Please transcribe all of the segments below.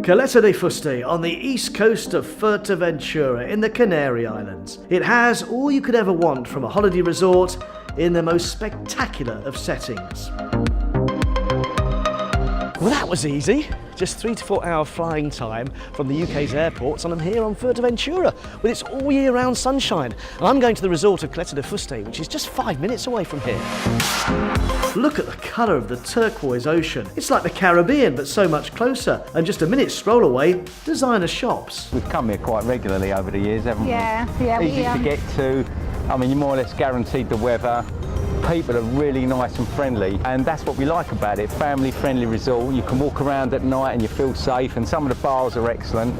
Caleta de Fuste on the east coast of Fuerteventura in the Canary Islands. It has all you could ever want from a holiday resort in the most spectacular of settings. Well, that was easy. Just 3 to 4 hour flying time from the UK's airports, and I'm here on Fuerteventura with its all year round sunshine. And I'm going to the resort of Caleta de Fuste, which is just 5 minutes away from here. Look at the colour of the turquoise ocean. It's like the Caribbean, but so much closer. And just a minute's stroll away, designer shops. We've come here quite regularly over the years, haven't we? Yeah. Easy to get to. I mean, you're more or less guaranteed the weather. People are really nice and friendly, and that's what we like about it. Family-friendly resort. You can walk around at night and you feel safe, and some of the bars are excellent.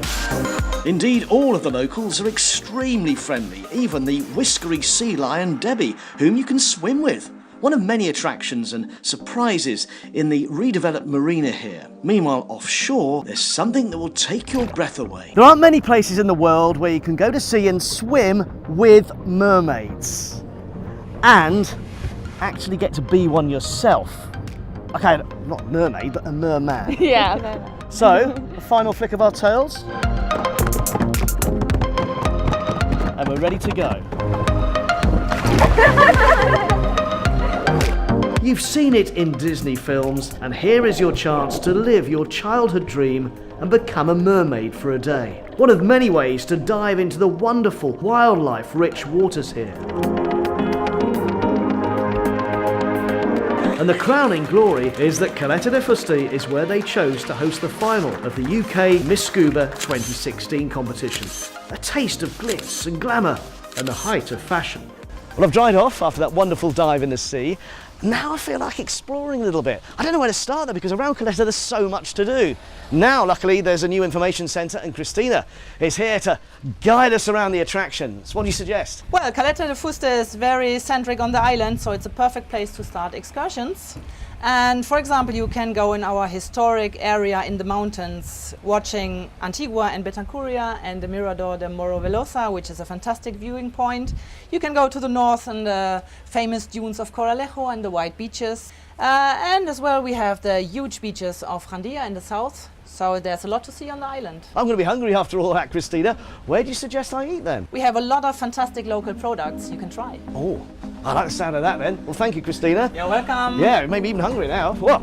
Indeed, all of the locals are extremely friendly, even the whiskery sea lion Debbie, whom you can swim with. One of many attractions and surprises in the redeveloped marina here. Meanwhile, offshore, there's something that will take your breath away. There aren't many places in the world where you can go to sea and swim with mermaids. And actually get to be one yourself. Okay, not a mermaid, but a merman. Yeah. So, the final flick of our tails. And we're ready to go. You've seen it in Disney films, and here is your chance to live your childhood dream and become a mermaid for a day. One of many ways to dive into the wonderful, wildlife-rich waters here. And the crowning glory is that Caleta de Fuste is where they chose to host the final of the UK Miss Scuba 2016 competition. A taste of glitz and glamour and the height of fashion. Well, I've dried off after that wonderful dive in the sea. Now I feel like exploring a little bit. I don't know where to start though, because around Caleta there's so much to do. Now, luckily, there's a new information centre, and Christina is here to guide us around the attractions. What do you suggest? Well, Caleta de Fuste is very centric on the island, so it's a perfect place to start excursions. And for example, you can go in our historic area in the mountains, watching Antigua and Betancuria and the Mirador de Moro Velosa, which is a fantastic viewing point. You can go to the north and the famous dunes of Coralejo and the white beaches. And as well, we have the huge beaches of Rendita in the south. So there's a lot to see on the island. I'm going to be hungry after all that, Christina. Where do you suggest I eat then? We have a lot of fantastic local products you can try. Oh, I like the sound of that then. Well, thank you, Christina. You're welcome. Yeah, it made me even hungry now. Whoa.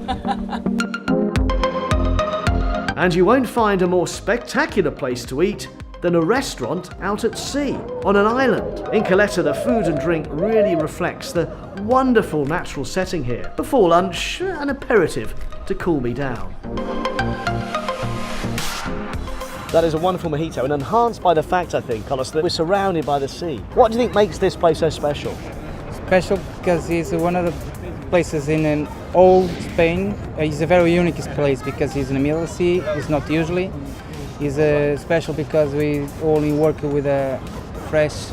And you won't find a more spectacular place to eat than a restaurant out at sea, on an island. In Caleta, the food and drink really reflects the wonderful natural setting here. Before lunch, an aperitif to cool me down. That is a wonderful mojito, and enhanced by the fact, I think, Carlos, that we're surrounded by the sea. What do you think makes this place so special? Special because it's one of the places in an old Spain. It's a very unique place because it's in the middle of the sea. It's not usually. It's special because we only work with fresh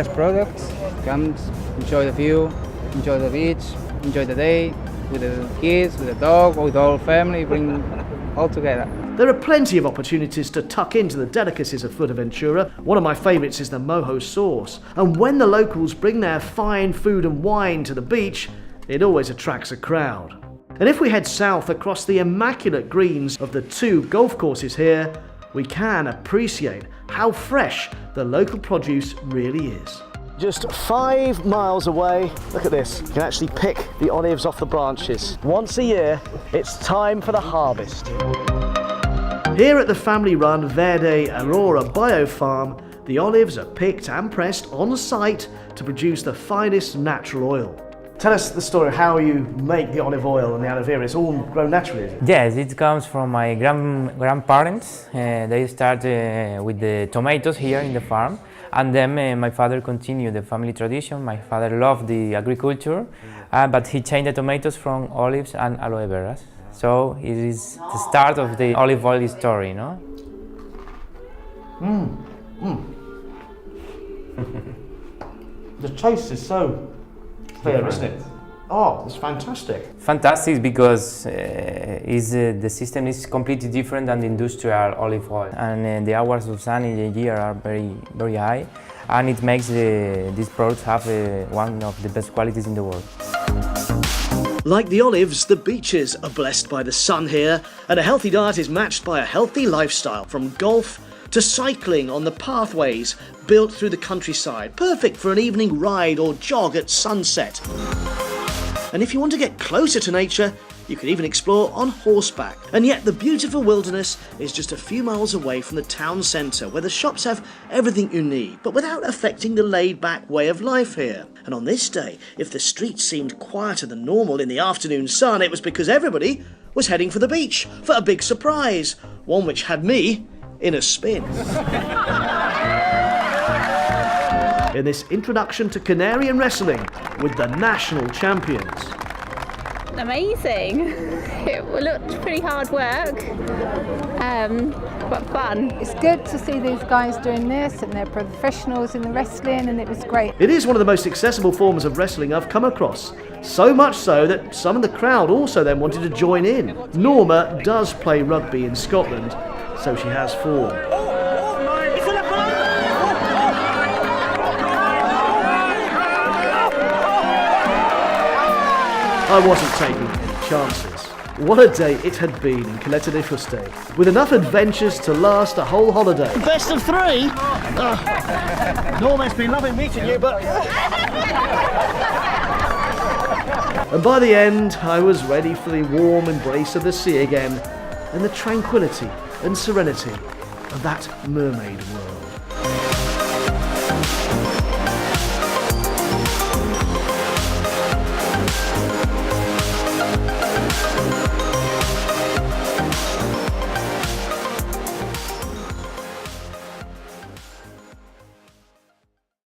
products. Come, enjoy the view, enjoy the beach, enjoy the day with the kids, with the dog, with the whole family. Bring all together. There are plenty of opportunities to tuck into the delicacies of Fuerteventura. One of my favourites is the mojo sauce. And when the locals bring their fine food and wine to the beach, it always attracts a crowd. And if we head south across the immaculate greens of the 2 golf courses here, we can appreciate how fresh the local produce really is. Just 5 miles away, look at this, you can actually pick the olives off the branches. Once a year, it's time for the harvest. Here at the family-run Verde Aurora Biofarm, the olives are picked and pressed on site to produce the finest natural oil. Tell us the story of how you make the olive oil and the aloe vera. It's all grown naturally, is it? Yes, it comes from my grandparents. They started with the tomatoes here in the farm, and then my father continued the family tradition. My father loved the agriculture, but he changed the tomatoes from olives and aloe veras. So it is the start of the olive oil story, no? The taste is so clear, isn't it? Oh, it's fantastic. Fantastic because the system is completely different than the industrial olive oil, and the hours of sun in the year are very, very high, and it makes these products have one of the best qualities in the world. Like the olives, the beaches are blessed by the sun here, and a healthy diet is matched by a healthy lifestyle, from golf to cycling on the pathways built through the countryside, perfect for an evening ride or jog at sunset. And if you want to get closer to nature, you can even explore on horseback. And yet the beautiful wilderness is just a few miles away from the town centre, where the shops have everything you need, but without affecting the laid-back way of life here. And on this day, if the streets seemed quieter than normal in the afternoon sun, it was because everybody was heading for the beach for a big surprise, one which had me in a spin. In this introduction to Canarian wrestling with the national champions. Amazing. It looked pretty hard work, but fun. It's good to see these guys doing this, and they're professionals in the wrestling, and it was great. It is one of the most accessible forms of wrestling I've come across. So much so that some of the crowd also then wanted to join in. Norma does play rugby in Scotland, so she has form. I wasn't taking any chances. What a day it had been in Caleta de Fuste, with enough adventures to last a whole holiday. Best of three? Norma's been loving meeting you, but... And by the end, I was ready for the warm embrace of the sea again, and the tranquility and serenity of that mermaid world.